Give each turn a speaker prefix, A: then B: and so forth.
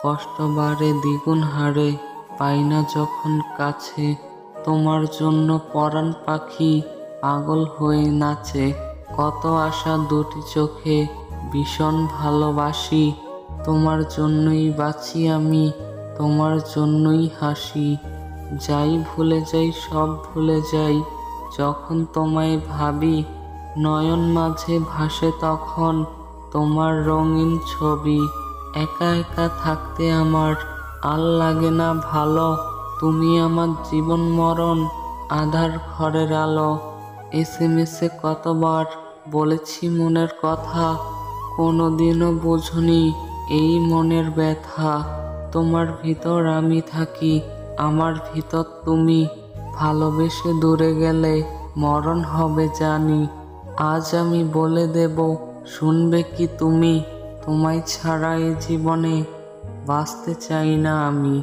A: কষ্ট বাড়ে দ্বিগুণ হারে, পাই না যখন কাছে। তোমার জন্য পরাণ পাখি পাগল হয়ে নাচে। কত আশা দুটি চোখে, ভীষণ ভালোবাসি। তোমার জন্যই বাঁচি আমি, তোমার জন্যই হাসি। যাই ভুলে যাই, সব ভুলে যাই যখন তোমায় ভাবি। নয়ন মাঝে ভাসে তখন তোমার রঙিন ছবি। একা একা থাকতে আমার আর লাগে না ভালো। তুমি আমার জীবন মরণ, আধার ঘরের আলো। এসএমএসে কতবার বলেছি মনের কথা, কোনোদিনও বোঝনি এই মনের ব্যথা। তোমার ভিতর আমি থাকি, আমার ভিতর তুমি। ভালোবেসে দূরে গেলে মরণ হবে জানি। আজ আমি বলে দেব, শুনবে কি তুমি? তোমায় ছাড়া এ জীবনে বাঁচতে চাই না আমি।